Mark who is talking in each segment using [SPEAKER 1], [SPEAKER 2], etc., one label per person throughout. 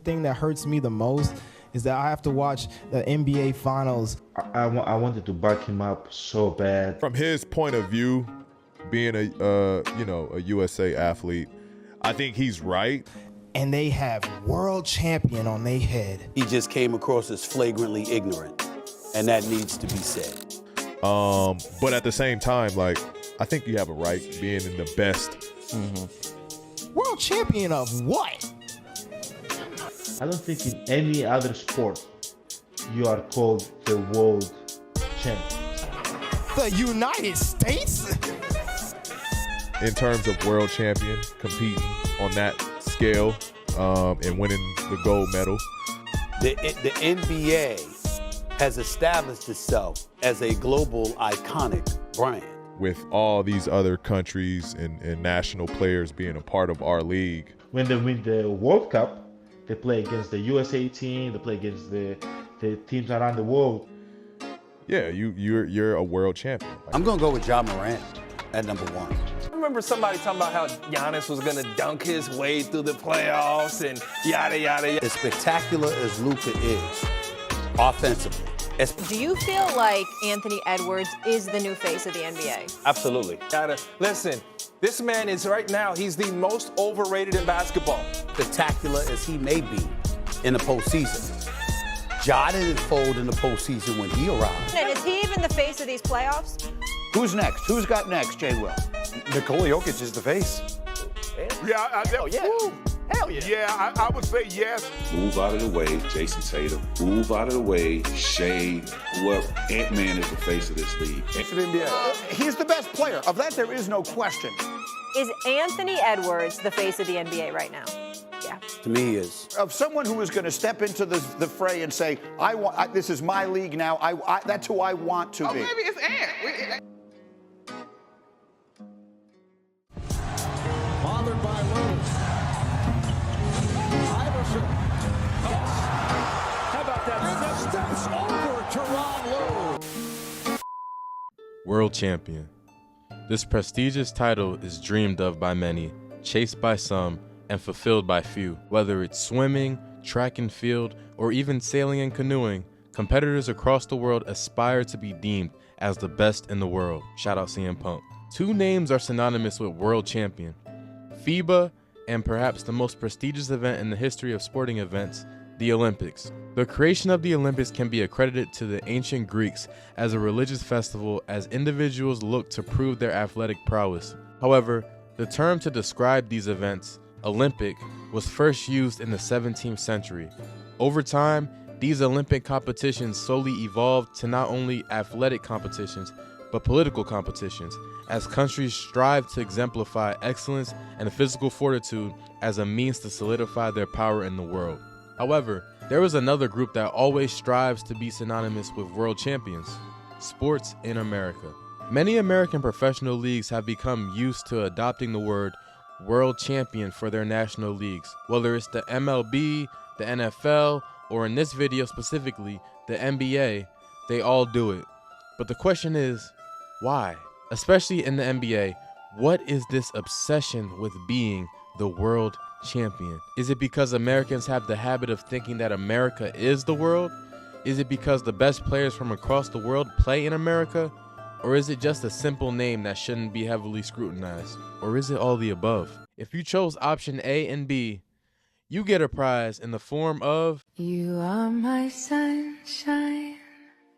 [SPEAKER 1] thing that hurts me the most is that I have to watch the NBA Finals.
[SPEAKER 2] I wanted to back him up so bad.
[SPEAKER 3] From his point of view, being a USA athlete, I think he's right.
[SPEAKER 1] And they have world champion on their head.
[SPEAKER 4] He just came across as flagrantly ignorant, and that needs to be said.
[SPEAKER 3] But at the same time, like, I think you have a right being in the best.
[SPEAKER 1] World champion of what?
[SPEAKER 2] I don't think in any other sport you are called the world champion.
[SPEAKER 1] The United States?
[SPEAKER 3] In terms of world champion, competing on that scale and winning the gold medal.
[SPEAKER 4] The NBA has established itself as a global iconic brand.
[SPEAKER 3] With all these other countries and national players being a part of our league.
[SPEAKER 2] When they win the World Cup, they play against the USA team, they play against the teams around the world.
[SPEAKER 3] Yeah, you're a world champion.
[SPEAKER 4] I'm gonna go with Ja Morant at number 1.
[SPEAKER 5] I remember somebody talking about how Giannis was gonna dunk his way through the playoffs and yada, yada, yada.
[SPEAKER 4] As spectacular as Luka is, offensively.
[SPEAKER 6] Do you feel like Anthony Edwards is the new face of the NBA?
[SPEAKER 5] Absolutely. Listen, this man is right now, he's the most overrated in basketball.
[SPEAKER 4] Spectacular as he may be in the postseason, Ja didn't fold in the postseason when he arrived.
[SPEAKER 6] And is he even the face of these playoffs?
[SPEAKER 4] Who's next? Who's got next, Jay Will?
[SPEAKER 7] Nikola Jokic is the face.
[SPEAKER 8] Yeah,
[SPEAKER 5] Hell yeah. Hell yeah.
[SPEAKER 8] Yeah, I would say yes.
[SPEAKER 9] Move out of the way, Jason Tatum. Move out of the way, Shea, whoever. Ant-Man is the face of this league.
[SPEAKER 7] He's the best player. Of that, there is no question.
[SPEAKER 6] Is Anthony Edwards the face of the NBA right now? Yeah.
[SPEAKER 4] To me, he is.
[SPEAKER 7] Of someone who is going to step into the fray and say, this is my league now. That's who I want to be.
[SPEAKER 8] Maybe it's Ant.
[SPEAKER 10] Bothered by Lyles. Iverson. How about that? And steps over to Ron Lue.
[SPEAKER 11] World champion. This prestigious title is dreamed of by many, chased by some, and fulfilled by few. Whether it's swimming, track and field, or even sailing and canoeing, competitors across the world aspire to be deemed as the best in the world. Shout out CM Punk. Two names are synonymous with world champion. FIBA, and perhaps the most prestigious event in the history of sporting events, the Olympics. The creation of the Olympics can be accredited to the ancient Greeks as a religious festival as individuals looked to prove their athletic prowess. However, the term to describe these events, Olympic, was first used in the 17th century. Over time, these Olympic competitions slowly evolved to not only athletic competitions, but political competitions, as countries strive to exemplify excellence and physical fortitude as a means to solidify their power in the world. However, there is another group that always strives to be synonymous with world champions: sports in America. Many American professional leagues have become used to adopting the word world champion for their national leagues. Whether it's the MLB, the NFL, or in this video specifically, the NBA, they all do it. But the question is, why? Especially in the NBA, what is this obsession with being the world champion? Is it because Americans have the habit of thinking that America is the world? Is it because the best players from across the world play in America? Or is it just a simple name that shouldn't be heavily scrutinized? Or is it all the above? If you chose option A and B, you get a prize in the form of...
[SPEAKER 12] You are my sunshine,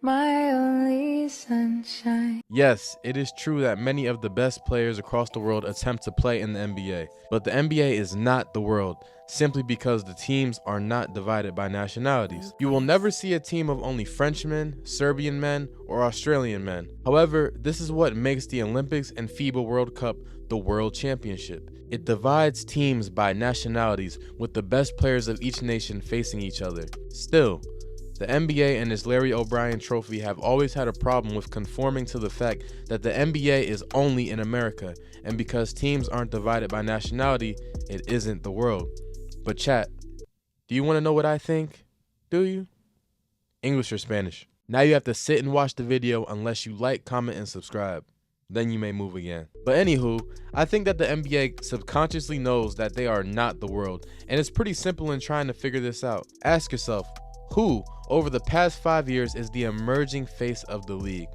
[SPEAKER 12] my only sunshine.
[SPEAKER 11] Yes, it is true that many of the best players across the world attempt to play in the NBA, but the NBA is not the world, simply because the teams are not divided by nationalities. You will never see a team of only Frenchmen, Serbian men, or Australian men. However, this is what makes the Olympics and FIBA World Cup the World Championship. It divides teams by nationalities, with the best players of each nation facing each other. Still, the NBA and its Larry O'Brien trophy have always had a problem with conforming to the fact that the NBA is only in America, and because teams aren't divided by nationality, it isn't the world. But chat, do you want to know what I think? Do you? English or Spanish? Now you have to sit and watch the video unless you like, comment, and subscribe. then you may move again. But anywho, I think that the NBA subconsciously knows that they are not the world, and it's pretty simple in trying to figure this out. Ask yourself, who over the past 5 years is the emerging face of the league?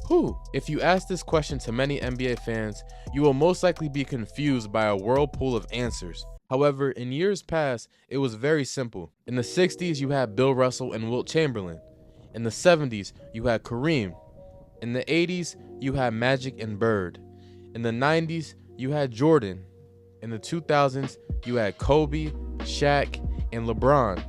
[SPEAKER 11] Who? If you ask this question to many NBA fans, you will most likely be confused by a whirlpool of answers. However, in years past, it was very simple. In the 60s, you had Bill Russell and Wilt Chamberlain. In the 70s, you had Kareem. In the 80s, you had Magic and Bird. In the 90s, you had Jordan. In the 2000s, you had Kobe, Shaq, and LeBron.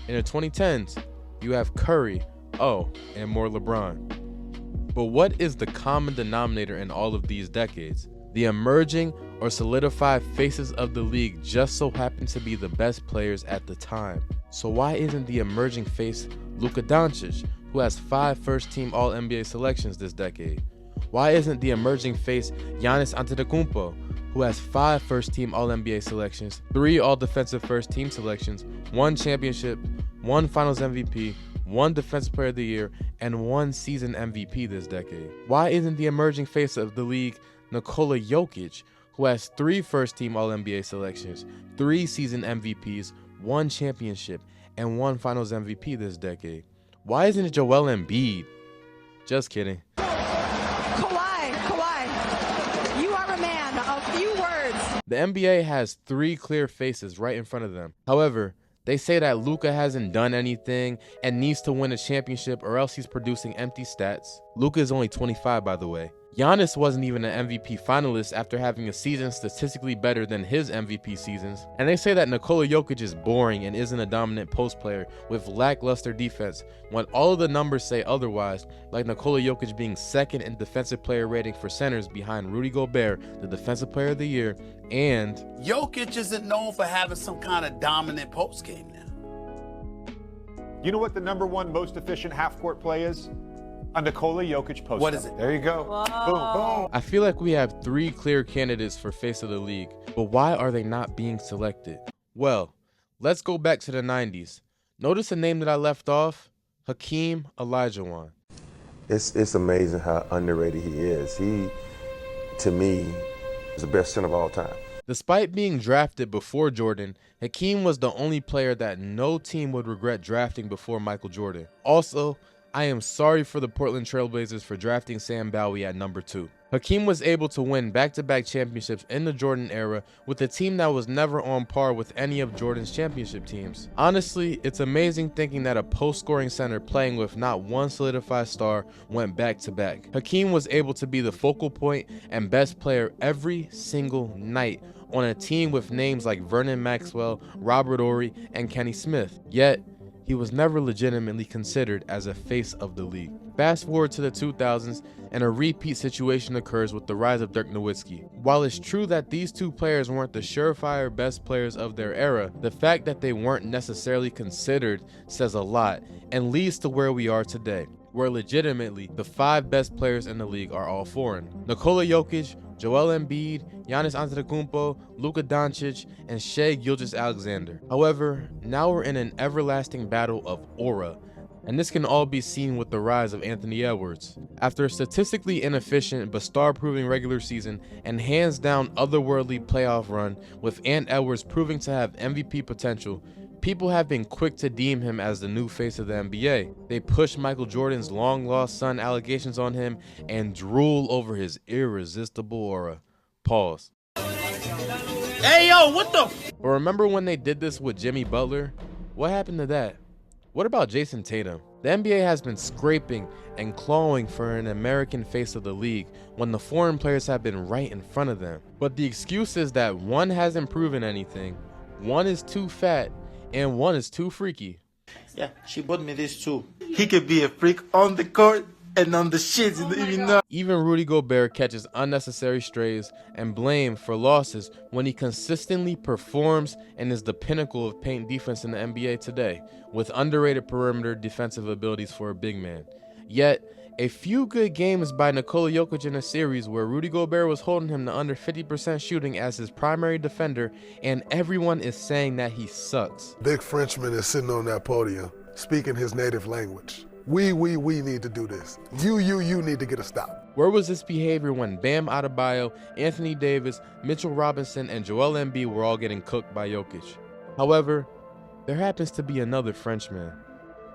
[SPEAKER 11] In the 2010s, you have Curry, and more LeBron. But what is the common denominator in all of these decades? The emerging or solidified faces of the league just so happen to be the best players at the time. So why isn't the emerging face Luka Doncic, who has 5 first-team All-NBA selections this decade? Why isn't the emerging face Giannis Antetokounmpo, who has 5 first-team All-NBA selections, 3 All-Defensive First-Team selections, 1 championship, 1 Finals MVP, 1 Defensive Player of the Year, and 1 season MVP this decade? Why isn't the emerging face of the league Nikola Jokic, who has 3 first-team All-NBA selections, 3 season MVPs, 1 championship, and 1 Finals MVP this decade? Why isn't it Joel Embiid? Just kidding.
[SPEAKER 13] Kawhi, you are a man of few words.
[SPEAKER 11] The NBA has 3 clear faces right in front of them. However, they say that Luka hasn't done anything and needs to win a championship or else he's producing empty stats. Luka is only 25, by the way. Giannis wasn't even an MVP finalist after having a season statistically better than his MVP seasons. And they say that Nikola Jokic is boring and isn't a dominant post player with lackluster defense, when all of the numbers say otherwise, like Nikola Jokic being 2nd in defensive player rating for centers behind Rudy Gobert, the Defensive Player of the Year, and
[SPEAKER 4] Jokic isn't known for having some kind of dominant post game now.
[SPEAKER 14] You know what the #1 most efficient half-court play is? A Nikola Jokic post.
[SPEAKER 4] What is it?
[SPEAKER 14] There you go.
[SPEAKER 13] Whoa.
[SPEAKER 14] Boom, boom.
[SPEAKER 11] I feel like we have 3 clear candidates for face of the league, but why are they not being selected? Well, let's go back to the 90s. Notice a name that I left off, Hakeem Olajuwon.
[SPEAKER 15] It's amazing how underrated he is. He, to me, is the best center of all time.
[SPEAKER 11] Despite being drafted before Jordan, Hakeem was the only player that no team would regret drafting before Michael Jordan. Also, I am sorry for the Portland Trailblazers for drafting Sam Bowie at number 2. Hakeem was able to win back-to-back championships in the Jordan era with a team that was never on par with any of Jordan's championship teams. Honestly, it's amazing thinking that a post-scoring center playing with not one solidified star went back-to-back. Hakeem was able to be the focal point and best player every single night on a team with names like Vernon Maxwell, Robert Horry, and Kenny Smith. Yet, he was never legitimately considered as a face of the league. Fast forward to the 2000s, and a repeat situation occurs with the rise of Dirk Nowitzki. While it's true that these 2 players weren't the surefire best players of their era, the fact that they weren't necessarily considered says a lot and leads to where we are today, where legitimately the 5 best players in the league are all foreign. Nikola Jokic, Joel Embiid, Giannis Antetokounmpo, Luka Doncic, and Shai Gilgeous-Alexander. However, now we're in an everlasting battle of aura, and this can all be seen with the rise of Anthony Edwards. After a statistically inefficient but star-proving regular season and hands-down otherworldly playoff run, with Ant Edwards proving to have MVP potential, people have been quick to deem him as the new face of the NBA. They push Michael Jordan's long-lost son allegations on him and drool over his irresistible aura. Pause.
[SPEAKER 4] Hey, yo, what the?
[SPEAKER 11] But remember when they did this with Jimmy Butler? What happened to that? What about Jason Tatum? The NBA has been scraping and clawing for an American face of the league when the foreign players have been right in front of them. But the excuse is that 1 hasn't proven anything, 1 is too fat, and 1 is too freaky.
[SPEAKER 16] Yeah, she bought me this too. He could be a freak on the court and on the shit, you know.
[SPEAKER 11] Even Rudy Gobert catches unnecessary strays and blame for losses when he consistently performs and is the pinnacle of paint defense in the NBA today, with underrated perimeter defensive abilities for a big man. Yet, a few good games by Nikola Jokic in a series where Rudy Gobert was holding him to under 50% shooting as his primary defender, and everyone is saying that he sucks.
[SPEAKER 17] Big Frenchman is sitting on that podium, speaking his native language. We need to do this. You need to get a stop.
[SPEAKER 11] Where was this behavior when Bam Adebayo, Anthony Davis, Mitchell Robinson, and Joel Embiid were all getting cooked by Jokic? However, there happens to be another Frenchman,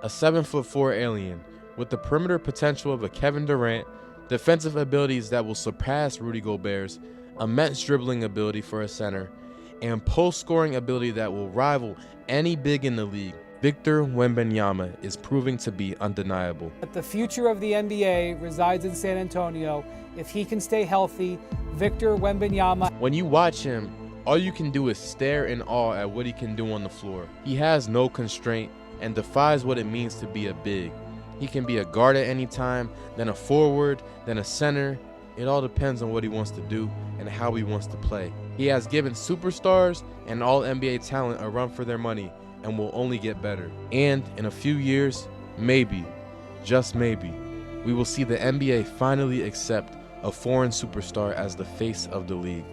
[SPEAKER 11] a 7'4" alien with the perimeter potential of a Kevin Durant, defensive abilities that will surpass Rudy Gobert's, immense dribbling ability for a center, and post-scoring ability that will rival any big in the league. Victor Wembanyama is proving to be undeniable.
[SPEAKER 18] The future of the NBA resides in San Antonio. If he can stay healthy, Victor Wembanyama.
[SPEAKER 11] When you watch him, all you can do is stare in awe at what he can do on the floor. He has no constraint and defies what it means to be a big. He can be a guard at any time, then a forward, then a center. It all depends on what he wants to do and how he wants to play. He has given superstars and all NBA talent a run for their money and will only get better. And in a few years, maybe, just maybe, we will see the NBA finally accept a foreign superstar as the face of the league.